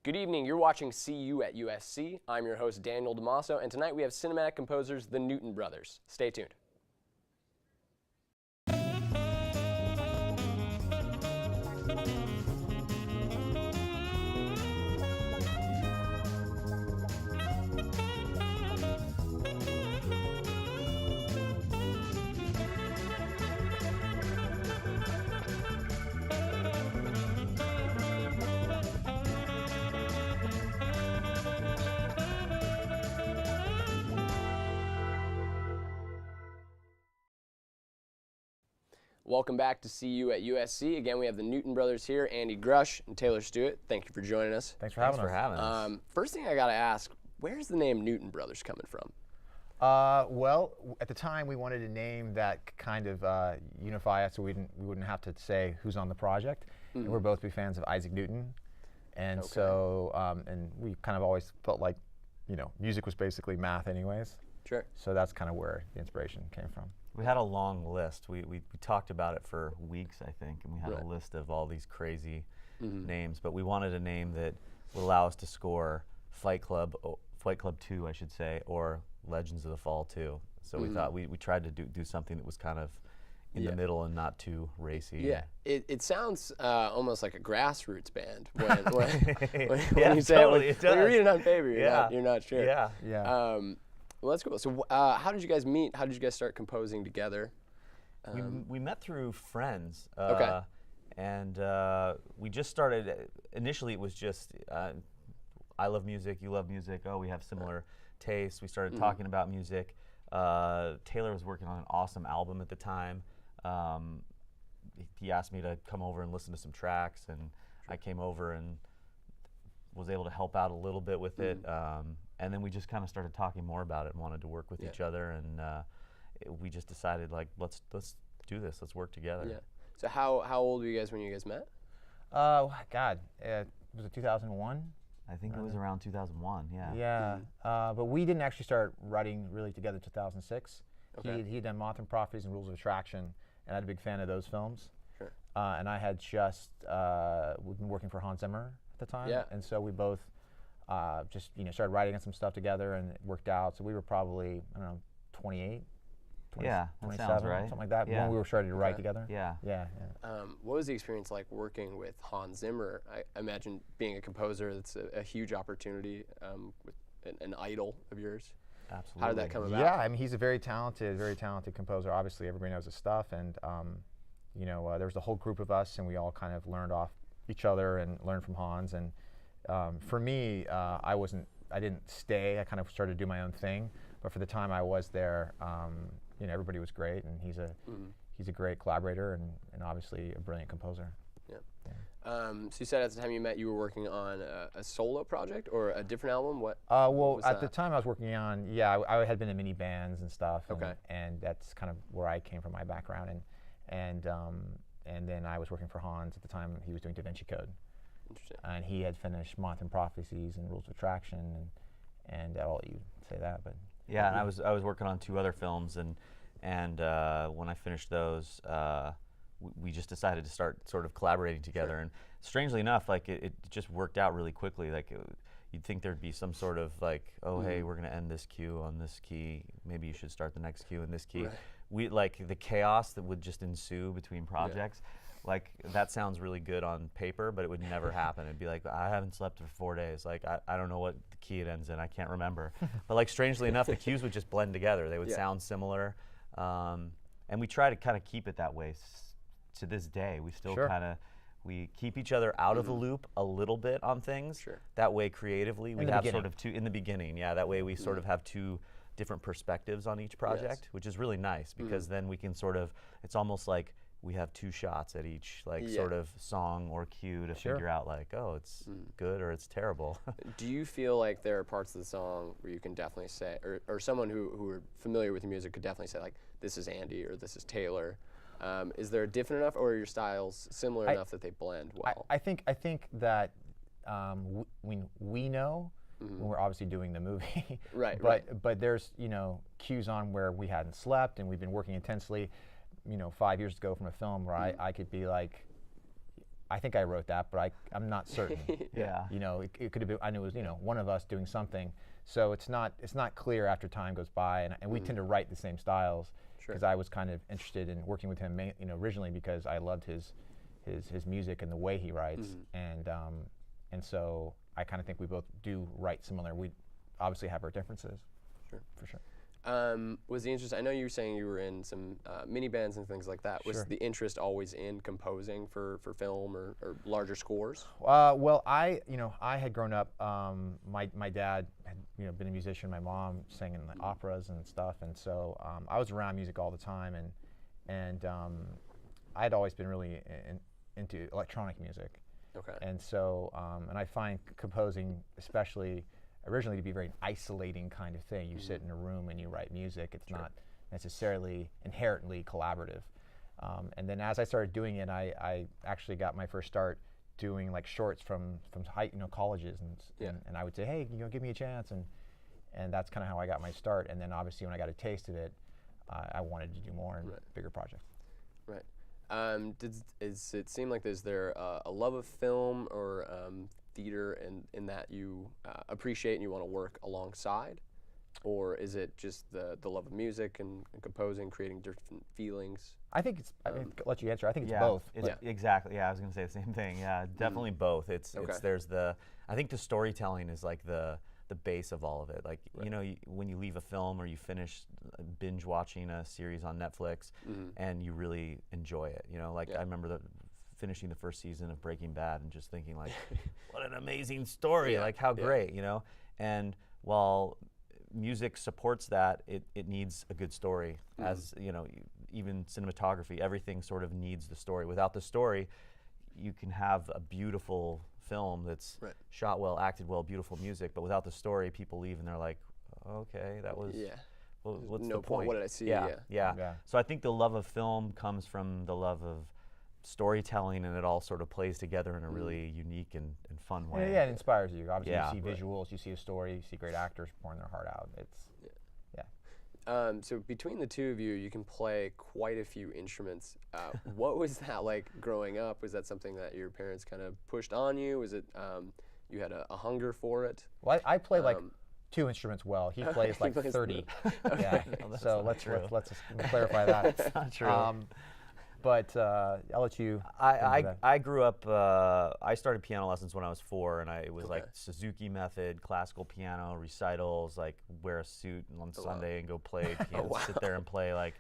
Good evening, you're watching CU at USC. I'm your host, Daniel DiMaso, and tonight we have cinematic composers, the Newton Brothers. Stay tuned. Welcome back to CU at USC. Again, we have the Newton Brothers here, Andy Grush and Taylor Stewart. Thank you for joining us. Thanks for having us. First thing I got to ask, where's the name Newton Brothers coming from? Well, at the time we wanted a name that kind of unify us, so we wouldn't have to say who's on the project. And we're both big fans of Isaac Newton, and so and we kind of always felt like, music was basically math, anyways. Sure. So that's kind of where the inspiration came from. We had a long list. We talked about it for weeks, I think, and we had a list of all these crazy names. But we wanted a name that would allow us to score Fight Club 2, I should say, or Legends of the Fall 2. So we thought we tried to do something that was kind of in the middle and not too racy. Yeah, it sounds almost like a grassroots band when Yeah, you say totally, it. When you read it on paper, you're not sure. Yeah. Well, that's cool. So how did you guys meet? How did you guys start composing together? We met through friends. Okay. And we just started, initially it was just, I love music, you love music, oh, we have similar tastes. We started talking about music. Taylor was working on an awesome album at the time. He asked me to come over and listen to some tracks, and I came over and was able to help out a little bit with it. And then we just kind of started talking more about it and wanted to work with each other, and we just decided, like, let's do this, let's work together. Yeah. So how old were you guys when you guys met? God, was it 2001? I think it was around 2001, yeah. Yeah, but we didn't actually start writing really together 2006. Okay. He had done Moth and Prophecies and Rules of Attraction, and I was a big fan of those films. Sure. And I had just we'd been working for Hans Zimmer at the time, and so we both just started writing on some stuff together, and it worked out. So we were probably, I don't know, 28, 20, Yeah, that 27, sounds right. something like that, Yeah. when we were starting to write together. Yeah. Yeah. What was the experience like working with Hans Zimmer? I imagine being a composer, that's a huge opportunity with an idol of yours. Absolutely. How did that come about? Yeah, I mean, he's a very talented composer. Obviously, everybody knows his stuff, and there was a whole group of us, and we all kind of learned off each other and learned from Hans. And for me, I didn't stay. I kind of started to do my own thing. But for the time I was there, everybody was great, and he's a great collaborator and obviously a brilliant composer. Yeah. So you said at the time you met, you were working on a solo project or a different album. What was at that? the time I was working on, I had been in mini bands and stuff. Okay. And that's kind of where I came from, my background, and then I was working for Hans at the time. He was doing Da Vinci Code. Interesting. And he had finished Moth and Prophecies and Rules of Attraction, and I'll let you say that, but. Yeah, and I was working on 2 other films, and when I finished those, we just decided to start sort of collaborating together. Sure. And strangely enough, like it just worked out really quickly. Like you'd think there'd be some sort of like, oh hey, we're gonna end this cue on this key. Maybe you should start the next cue in this key. Right. We like the chaos that would just ensue between projects. Like, that sounds really good on paper, but it would never happen. It'd be like, I haven't slept for 4 days. Like, I don't know what the key it ends in. I can't remember. But like, strangely enough, the cues would just blend together. They would sound similar. And we try to kind of keep it that way to this day. We still we keep each other out of the loop a little bit on things. Sure. That way, creatively, we have sort of in the beginning. Yeah, that way we sort of have 2 different perspectives on each project, which is really nice because then we can sort of, it's almost like we have 2 shots at each sort of song or cue to figure out like, oh, it's good or it's terrible. Do you feel like there are parts of the song where you can definitely say, or someone who are familiar with your music could definitely say like, this is Andy or this is Taylor? Is there different enough, or are your styles similar enough that they blend well? I think that we know when we're obviously doing the movie, but there's cues on where we hadn't slept and we've been working intensely. 5 years ago from a film where I could be like, I think I wrote that, but I'm not certain. Yeah. You know, it could have been. I knew it was, you know, one of us doing something. So it's not clear after time goes by, and we tend to write the same styles because I was kind of interested in working with him, you know, originally because I loved his music and the way he writes, and so I kind of think we both do write similar. We obviously have our differences. Sure. For sure. Was the interest, I know you were saying you were in some mini bands and things like that. Was the interest always in composing for film or larger scores? Well, I had grown up, my dad had, you know, been a musician, my mom sang in the operas and stuff, and so I was around music all the time, and I had always been really into electronic music. Okay. And so, and I find composing, especially originally, to be a very isolating kind of thing. You sit in a room and you write music. It's not necessarily inherently collaborative. And then as I started doing it, I actually got my first start doing like shorts from colleges, and I would say, hey, you know, give me a chance, and that's kind of how I got my start. And then obviously when I got a taste of it, I wanted to do more and bigger projects. Right. Does it seem like is there a love of film or theater in that you appreciate and you want to work alongside, or is it just the love of music and composing, creating different feelings? I think it's. I'll let you answer. I think it's yeah, both. Exactly. Yeah, I was going to say the same thing. Yeah, definitely both. It's there's I think the storytelling is like the base of all of it. Like, you know, when you leave a film or you finish binge watching a series on Netflix and you really enjoy it, you know, like I remember finishing the first season of Breaking Bad and just thinking like, what an amazing story, like how great, you know? And while music supports that, it needs a good story. As, you know, even cinematography, everything sort of needs the story. Without the story, you can have a beautiful film that's shot well, acted well, beautiful music, but without the story, people leave and they're like, okay, that was, well, what's no the point? What did I see? Yeah. So I think the love of film comes from the love of storytelling, and it all sort of plays together in a really unique and fun way. Yeah, it inspires you. Obviously, you see visuals, you see a story, you see great actors pouring their heart out. It's so between the two of you, you can play quite a few instruments. What was that like growing up? Was that something that your parents kind of pushed on you? Was it you had a hunger for it? Well, I play like 2 instruments well. He plays like 30. Yeah. So let's clarify that. That's not true. But I'll let you. I grew up. I started piano lessons when I was 4, and it was like Suzuki method, classical piano recitals, like wear a suit on Sunday and go play piano, sit there and play like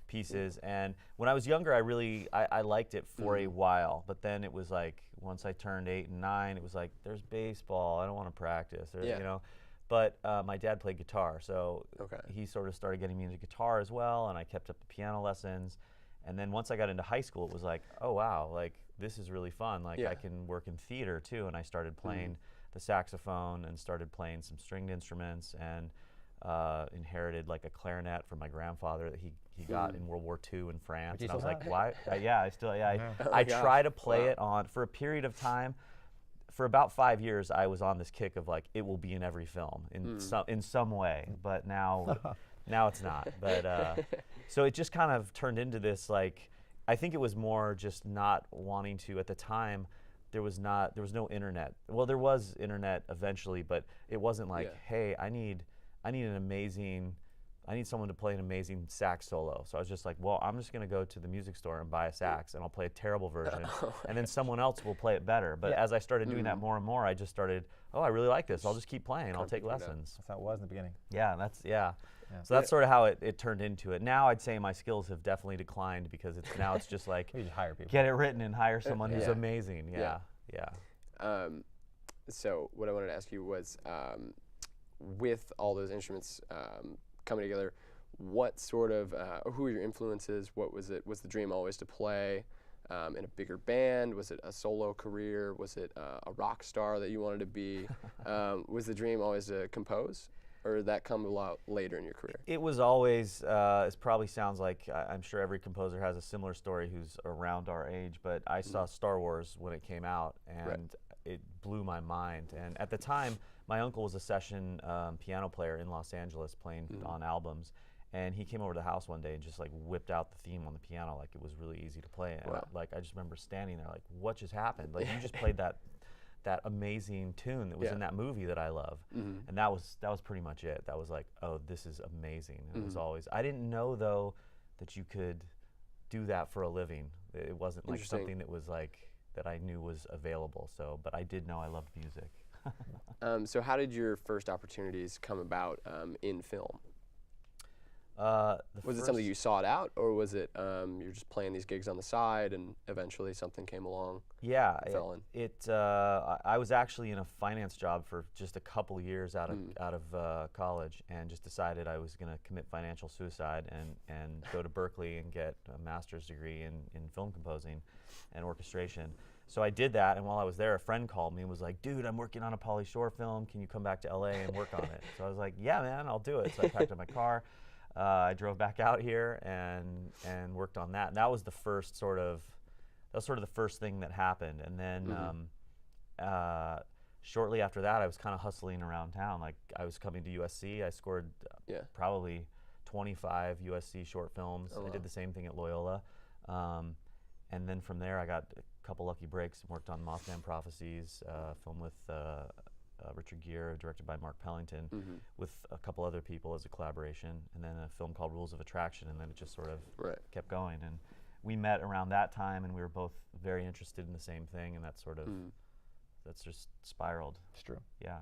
pieces. And when I was younger, I liked it for a while, but then it was like once I turned 8 and 9, it was like there's baseball. I don't want to practice, you know. But my dad played guitar, so he sort of started getting me into guitar as well, and I kept up the piano lessons. And then once I got into high school, it was like, oh wow, like this is really fun. Like I can work in theater too. And I started playing the saxophone and started playing some stringed instruments, and inherited like a clarinet from my grandfather that he got in World War II in France. And I was like, why? I try to play it on for a period of time. For about 5 years, I was on this kick of like, it will be in every film in some way. But now. Now it's not, but so it just kind of turned into this, like, I think it was more just not wanting to, at the time, there was no internet. Well, there was internet eventually, but it wasn't like, hey, I need someone to play an amazing sax solo. So I was just like, well, I'm just gonna go to the music store and buy a sax, and I'll play a terrible version, and then someone else will play it better. But as I started doing that more and more, I just started, oh, I really like this. I'll just keep playing. I'll take lessons. That's how it was in the beginning. Yeah. So that's sort of how it turned into it. Now I'd say my skills have definitely declined because now it's just like you just hire people. Get it written and hire someone who's amazing. Yeah. So what I wanted to ask you was, with all those instruments coming together, what sort of who were your influences? What was it? Was the dream always to play in a bigger band? Was it a solo career? Was it a rock star that you wanted to be? Was the dream always to compose? Or did that come a lot later in your career? It was always, it probably sounds like, I'm sure every composer has a similar story who's around our age, but I saw Star Wars when it came out, and it blew my mind. And at the time, my uncle was a session piano player in Los Angeles playing on albums, And he came over to the house one day and just like whipped out the theme on the piano like it was really easy to play. And Wow. I just remember standing there like, what just happened? Like you just played that amazing tune that was in that movie that I love. And that was pretty much it. That was like, oh, this is amazing. And it was always, I didn't know though that you could do that for a living. It wasn't like something that was like, that I knew was available. So, but I did know I loved music. So how did your first opportunities come about in film? Was it something you sought out, or was it you're just playing these gigs on the side and eventually something came along? Yeah, fell in? I was actually in a finance job for just a couple years out of college, and just decided I was going to commit financial suicide and go to Berkeley and get a master's degree in film composing and orchestration. So I did that, and while I was there, a friend called me and was like, "Dude, I'm working on a Pauly Shore film. Can you come back to LA and work on it?" So I was like, "Yeah, man, I'll do it." So I packed up my car. I drove back out here and worked on that. And that was the first sort of the first thing that happened. And then shortly after that, I was kind of hustling around town. Like I was coming to USC. I scored probably 25 USC short films. Oh, wow. I did the same thing at Loyola. And then from there, I got a couple lucky breaks and worked on Mothman Prophecies, film with Richard Gere, directed by Mark Pellington, with a couple other people as a collaboration, and then a film called Rules of Attraction, and then it just sort of kept going. And we met around that time, and we were both very interested in the same thing, and that sort of that's just spiraled. It's true. Yeah.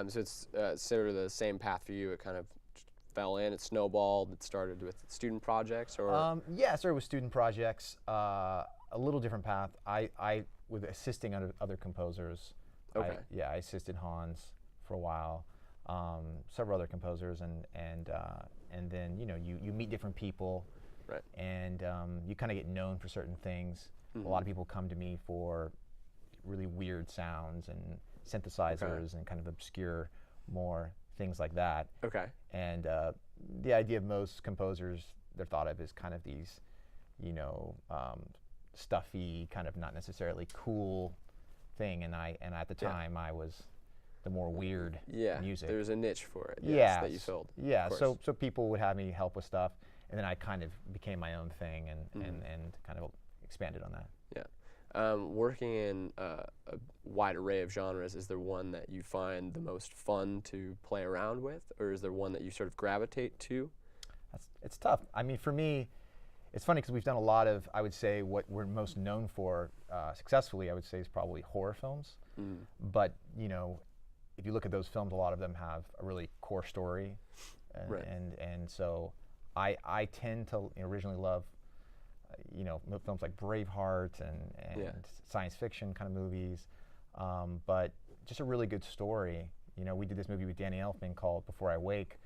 So it's sort of the same path for you. It kind of fell in, it snowballed, it started with student projects, or? Yeah, I started with student projects, a little different path. I was assisting other composers. Okay. I assisted Hans for a while, several other composers, and then you meet different people, right? And you kind of get known for certain things. A lot of people come to me for really weird sounds and synthesizers and kind of obscure more things like that. Okay. And the idea of most composers, they're thought of as kind of these, stuffy, kind of not necessarily cool thing, and at the time I was the more weird music. There's a niche for it. That you filled. Yeah, so people would have me help with stuff, and then I kind of became my own thing and kind of expanded on that. Yeah. Working in a wide array of genres, is there one that you find the most fun to play around with, or is there one that you sort of gravitate to? It's tough. I mean, for me, it's funny because we've done a lot of, I would say, what we're most known for successfully, I would say, is probably horror films. But, if you look at those films, a lot of them have a really core story. And so I tend to originally love, films like Braveheart and science fiction kind of movies. But just a really good story. We did this movie with Danny Elfman called Before I Wake,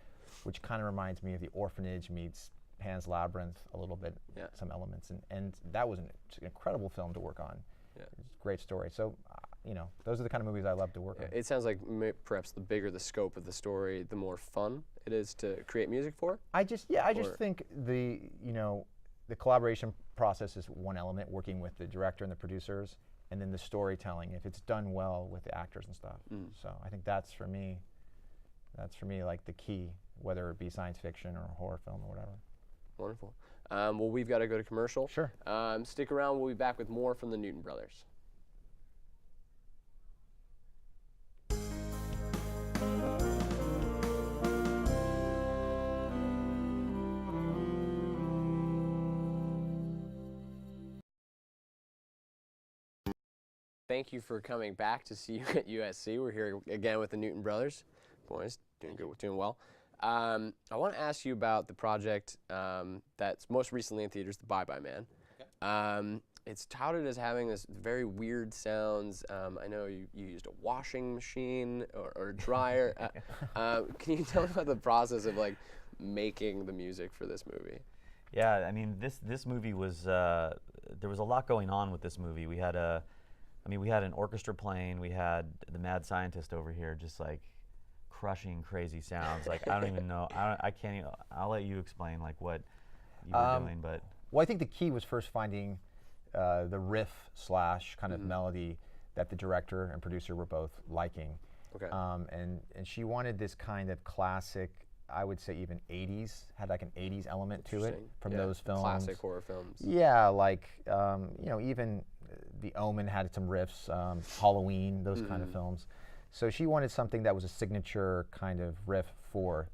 which kind of reminds me of The Orphanage meets Pan's Labyrinth a little bit, some elements, and that was an incredible film to work on. It's a great story. So, those are the kind of movies I love to work on. It sounds like perhaps the bigger the scope of the story, the more fun it is to create music for. I just think the collaboration process is one element, working with the director and the producers, and then the storytelling, if it's done well with the actors and stuff. So I think that's for me like the key, whether it be science fiction or a horror film or whatever. Wonderful. Well, we've got to go to commercial. Sure. Stick around. We'll be back with more from the Newton Brothers. Thank you for coming back to see you at USC. We're here again with the Newton Brothers. Boys, doing good, doing well. I want to ask you about the project that's most recently in theaters, The Bye Bye Man. Okay. It's touted as having this very weird sounds. I know you used a washing machine or a dryer. Can you tell me about the process of making the music for this movie? Yeah, I mean this movie was there was a lot going on with this movie. We had an orchestra playing. We had the mad scientist over here just crushing crazy sounds. I don't even know. I can't even. I'll let you explain what you were doing. But well, I think the key was first finding the riff / kind of melody that the director and producer were both liking. Okay. And she wanted this kind of classic I would say even 80s, had like an 80s element to it from Yeah, those films. classic horror films. Yeah, like even The Omen had some riffs, Halloween, those kind of films. So she wanted something that was a signature kind of riff for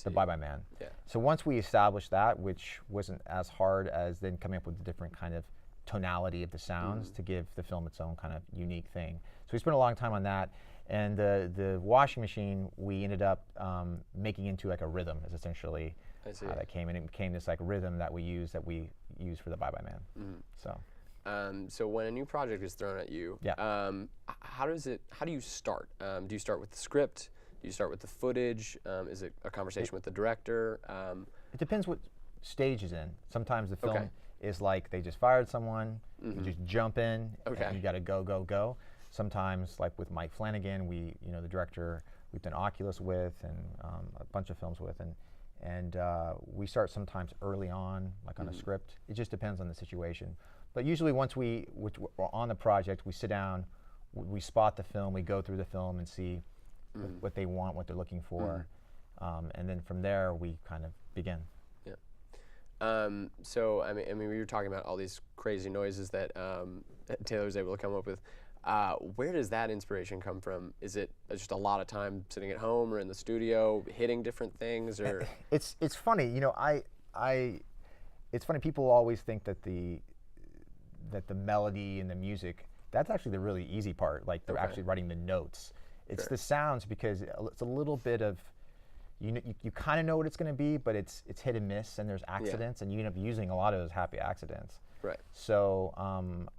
the Bye Bye Man. Yeah. So once we established that, which wasn't as hard as then coming up with the different kind of tonality of the sounds to give the film its own kind of unique thing. So we spent a long time on that. And the washing machine, we ended up making into like a rhythm, is essentially how that came. And it became this like rhythm that we use for the Bye Bye Man. So. So when a new project is thrown at you, how do you start? Do you start with the script? Do you start with the footage? Is it a conversation with the director? It depends what stage is in. Sometimes the film is like they just fired someone, you just jump in, and you got to go. Sometimes, like with Mike Flanagan, the director we've done Oculus with and a bunch of films with, and we start sometimes early on, like on a script. It just depends on the situation. But usually once we're on the project, we sit down, we spot the film, we go through the film and see what they want, what they're looking for, and then from there we kind of begin. Yeah. So I mean, we were talking about all these crazy noises that Taylor was able to come up with. Where does that inspiration come from? Is it just a lot of time sitting at home or in the studio, hitting different things, or? It's funny, it's funny. People always think that the melody and the music, that's actually the really easy part. Like they're actually writing the notes. It's the sounds, because it's a little bit of, you kind of know what it's going to be, but it's hit and miss, and there's accidents, and you end up using a lot of those happy accidents. Right. So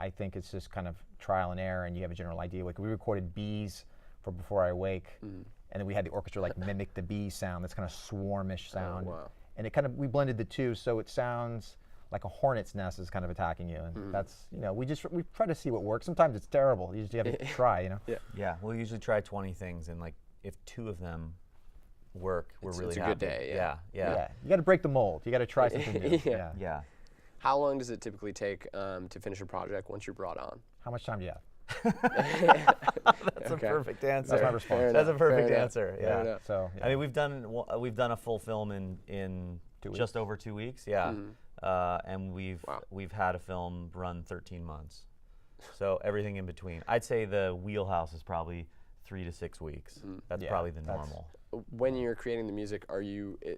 I think it's just kind of trial and error, and you have a general idea. Like we recorded bees for Before I Wake, and then we had the orchestra like mimic the bee sound, that's kind of swarmish sound. Oh, wow. And it we blended the two, so it sounds like a hornet's nest is kind of attacking you, and that's, we try to see what works. Sometimes it's terrible. You just have to try, Yeah, we'll usually try 20 things, and like if 2 of them work, we're really happy. It's a good day. Yeah. You got to break the mold. You got to try something new. Yeah. How long does it typically take to finish a project once you're brought on? How much time do you have? That's a perfect answer. That's my response. That's a perfect answer. Yeah. So I mean, we've done a full film in just over 2 weeks. Yeah. And we've had a film run 13 months. So everything in between. I'd say the wheelhouse is probably 3 to 6 weeks. That's probably the normal. When you're creating the music,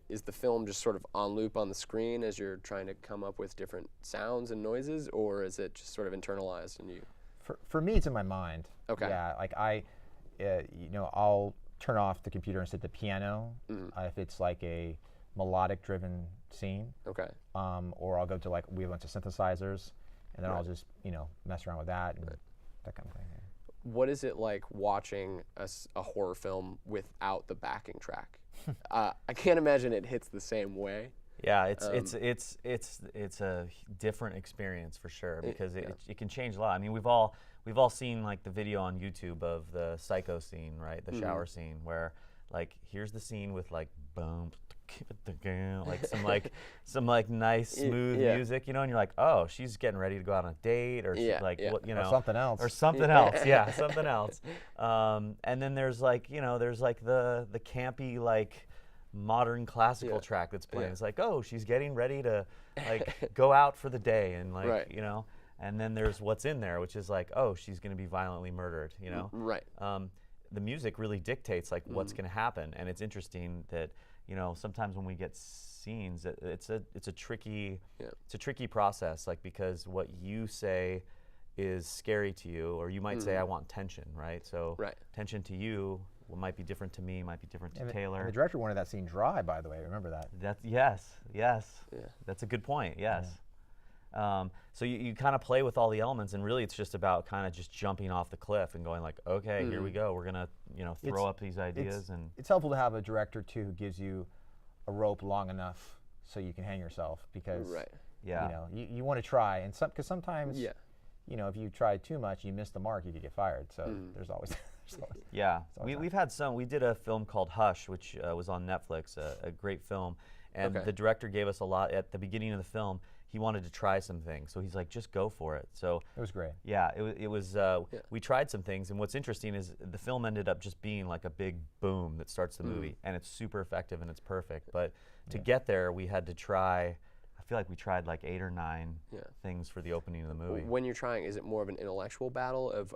is the film just sort of on loop on the screen as you're trying to come up with different sounds and noises, or is it just sort of internalized in you? For me, it's in my mind. Okay. Yeah, like I'll turn off the computer and sit the piano if it's like a melodic-driven scene. Okay. Or I'll go to we have a bunch of synthesizers, and then I'll just mess around with that and that kind of thing. Yeah. What is it like watching a horror film without the backing track? I can't imagine it hits the same way. Yeah, it's a different experience for sure, because it can change a lot. I mean, we've all seen like the video on YouTube of the Psycho scene, right? The shower scene, where like here's the scene with like boom, like some nice smooth music, and you're like, oh, she's getting ready to go out on a date, or she's like what, or something else, something else. And then there's like the campy like modern classical track that's playing. It's like, oh, she's getting ready to like go out for the day, and like and then there's what's in there, which is like, oh, she's going to be violently murdered, Right. The music really dictates like what's going to happen, and it's interesting that sometimes when we get scenes, it's a tricky process, like, because what you say is scary to you, or you might say, I want tension, right? So tension to you might be different to me, might be different to Taylor. And the director wanted that scene dry, by the way. Remember that? Yes. That's a good point. Yes. So you kind of play with all the elements, and really it's just about kind of just jumping off the cliff and going like, okay, here we go. We're gonna throw up these ideas, and it's helpful to have a director too who gives you a rope long enough so you can hang yourself, because you want to try, and because sometimes if you try too much, you miss the mark, you could get fired. So there's always we've had some. We did a film called Hush, which was on Netflix, a great film, and the director gave us a lot at the beginning of the film. he wanted to try some things. So he's like, just go for it. So It was great. yeah, it was. We tried some things, and what's interesting is the film ended up just being like a big boom that starts the movie, and it's super effective and it's perfect. But to get there, we had to try. I feel like we tried like 8 or 9 things for the opening of the movie. When you're trying, is it more of an intellectual battle of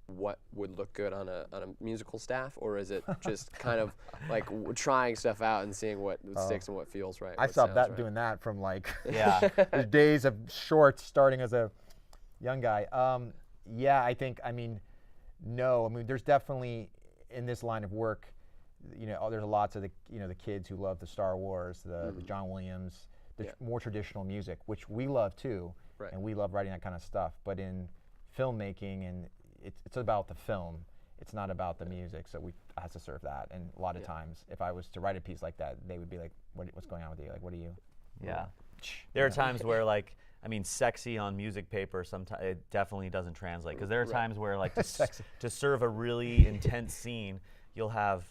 what would look good on a musical staff, or is it just kind of like trying stuff out and seeing what sticks and what feels right? I what stopped sounds right? doing that from like Yeah. the days of shorts starting as a young guy. Yeah, I mean, there's definitely in this line of work, there's lots of the kids who love the Star Wars, the John Williams, the more traditional music, which we love too, and we love writing that kind of stuff. But in filmmaking, and it's about the film. It's not about the music, so I have to serve that. And a lot of times, if I was to write a piece like that, they would be like, "What's going on with you? Like, what are you?" Yeah. There are times where like, I mean, sexy on music paper, sometimes it definitely doesn't translate, because there are times where like to serve a really intense scene, you'll have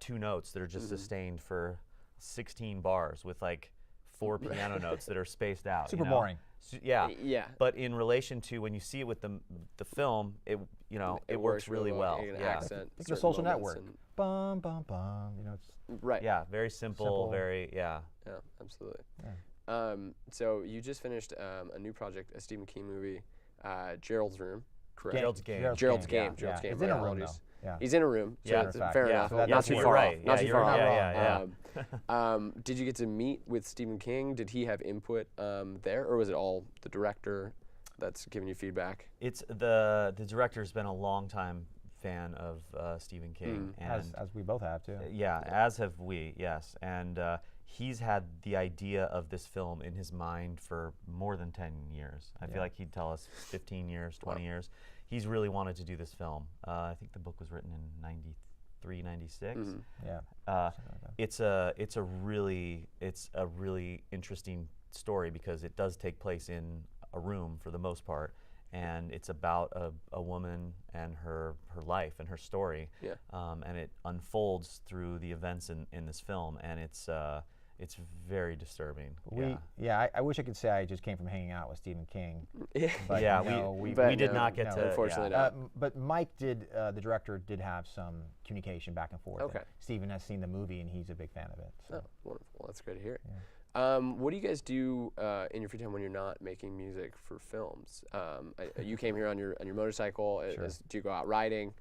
2 notes that are just sustained for 16 bars with like 4 piano notes that are spaced out. Super boring. So, yeah. Yeah. But in relation to when you see it with the film, it works really well. You can Yeah. accent It's a certain social moments network. Bum bum bum. It's Right. Yeah. Very simple. Very Yeah, absolutely. So you just finished a new project, a Stephen King movie, Gerald's Room. Correct. Gerald's Game. Gerald's Yeah. Game. Gerald's Game. He's in a right, room apologies. though. Yeah. He's in a room. So Yeah. it's Fact. fair Yeah, enough. so Not that's too what far you're off. right. Not Yeah, too you're far right. off. Yeah. Did you get to meet with Stephen King? Did he have input there, or was it all the director that's giving you feedback? It's the director's been a long time fan of Stephen King, and As we both have too. yeah, as have we. Yes, and he's had the idea of this film in his mind for more than 10 years. I feel like he'd tell us 15 years, 20 years. He's really wanted to do this film. I think the book was written in 93, 96. Yeah. It's a really interesting story, because it does take place in a room for the most part, and it's about a woman and her life and her story. Yeah. And it unfolds through the events in this film, and it's very disturbing. I wish I could say I just came from hanging out with Stephen King. But Yeah, no, we but did no, not get to. unfortunately yeah. not. But Mike did, the director did have some communication back and forth. Okay. And Stephen has seen the movie and he's a big fan of it. So. Oh, wonderful. Well, that's great to hear. What do you guys do in your free time when you're not making music for films? You came here on your motorcycle. Sure. Do you go out riding?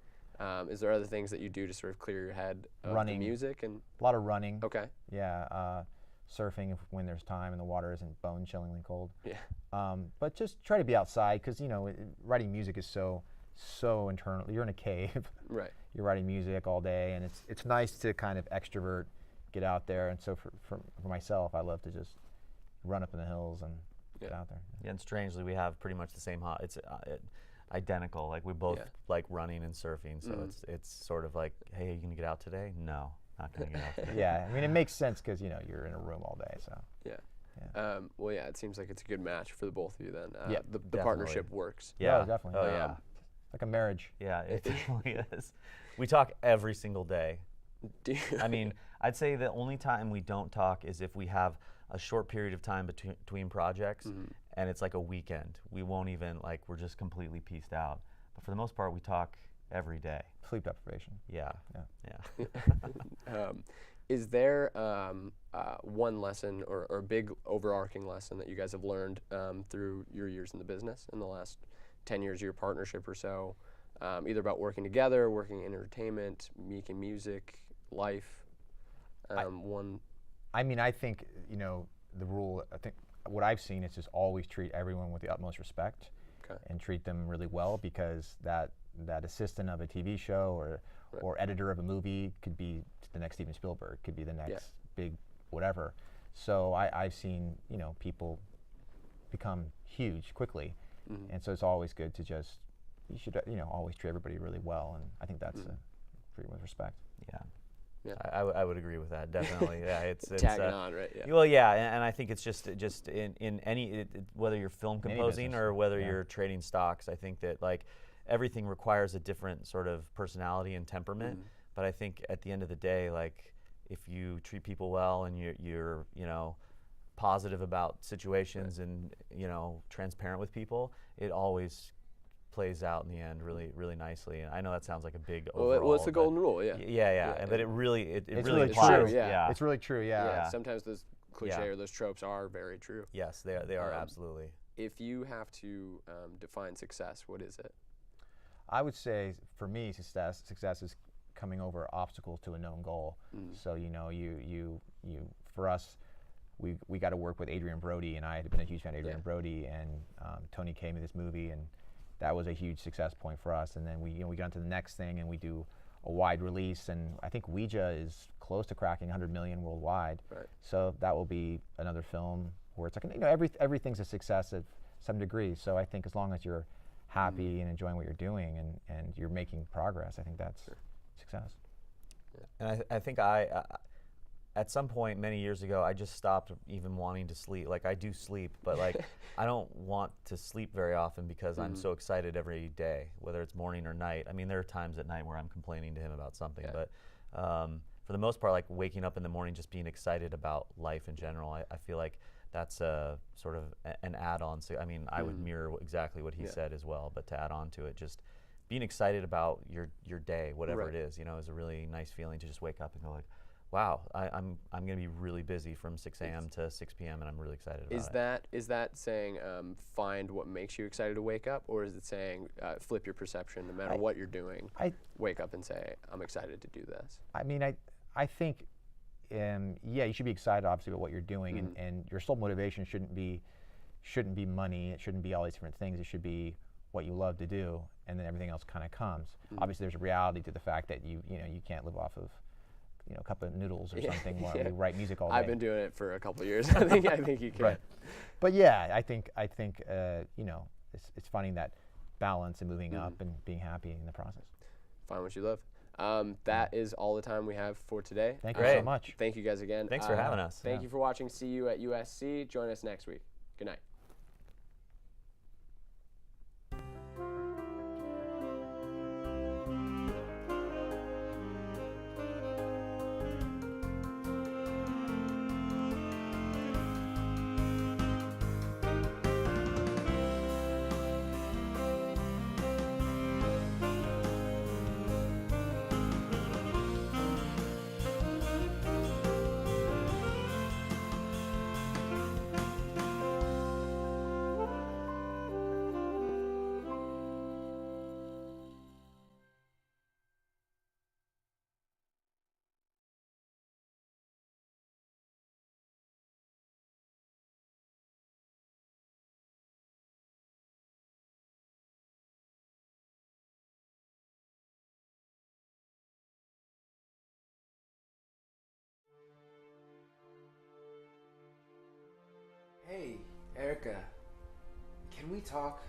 Is there other things that you do to sort of clear your head of Running. the music? And A lot of running. okay. Yeah. Surfing when there's time and the water isn't bone-chillingly cold. Yeah. But just try to be outside, because writing music is so internal. You're in a cave. Right. You're writing music all day, and it's nice to kind of extrovert, get out there. And so for myself, I love to just run up in the hills and get out there. Yeah, and strangely, we have pretty much the same it's identical. Like we both like running and surfing, so it's sort of like, hey, are you gonna get out today? No, not gonna get out today. Yeah, I mean, it makes sense because you're in a room all day. So Yeah. Well, yeah, it seems like it's a good match for the both of you then. Yeah, the partnership works. Yeah, Oh, definitely. Oh yeah. Like a marriage. Yeah, it definitely is. We talk every single day. I mean, I'd say the only time we don't talk is if we have a short period of time between projects, and it's like a weekend. We won't even, we're just completely pieced out. But for the most part, we talk every day. Sleep deprivation. Yeah. Is there one lesson or a big overarching lesson that you guys have learned through your years in the business in the last 10 years of your partnership or so, either about working together, working in entertainment, making music, life? I mean, I think, the rule, I think what I've seen is just always treat everyone with the utmost respect and treat them really well, because that assistant of a TV show or editor of a movie could be the next Steven Spielberg, could be the next big whatever. So I've seen, people become huge quickly. And so it's always good to you should, always treat everybody really well. And I think that's treat with respect. Yeah. Yeah. I would agree with that, definitely. Yeah, it's tagging on, right? Yeah. Well, yeah, and I think it's just in any whether you're film composing business, or whether you're trading stocks, I think that everything requires a different sort of personality and temperament. But I think at the end of the day, if you treat people well and you're positive about situations and transparent with people, it always plays out in the end really, really nicely. And I know that sounds like a big overall. Well, it's the golden rule, yeah. Yeah. But it really It's really really applies. true. Yeah. It's really true. Yeah. Sometimes those cliche or those tropes are very true. Yes, they are absolutely. If you have to define success, what is it? I would say for me, success is coming over obstacles to a known goal. So you for us, we got to work with Adrian Brody, and I had been a huge fan of Adrian Brody, and Tony came to this movie, and that was a huge success point for us. And then we got into the next thing, and we do a wide release, and I think Ouija is close to cracking 100 million worldwide. Right. So that will be another film where it's like everything's a success at some degree. So I think as long as you're happy and enjoying what you're doing and you're making progress, I think that's success. And I think at some point many years ago, I just stopped even wanting to sleep. Like, I do sleep, but like I don't want to sleep very often because I'm so excited every day, whether it's morning or night. I mean, there are times at night where I'm complaining to him about something, but for the most part, like waking up in the morning just being excited about life in general, I feel like that's a sort of an add-on. So I mean, I would mirror exactly what he said as well, but to add on to it, just being excited about your day, whatever it is, is a really nice feeling to just wake up and go like, wow, I'm going to be really busy from 6 a.m. to 6 p.m. and I'm really excited about it. Is that saying find what makes you excited to wake up, or is it saying flip your perception no matter what you're doing? Wake up and say, I'm excited to do this. I mean, I think, you should be excited obviously about what you're doing, and your sole motivation shouldn't be money. It shouldn't be all these different things. It should be what you love to do, and then everything else kind of comes. Obviously, there's a reality to the fact that you can't live off of a cup of noodles or something while you write music all day. I've been doing it for a couple of years. I think you can. Right. But yeah, I think it's finding that balance and moving up and being happy in the process. Find what you love. That is all the time we have for today. Thank you so much. Thank you guys again. Thanks for having us. Thank you for watching. See you at USC. Join us next week. Good night. Hey, Erica, can we talk?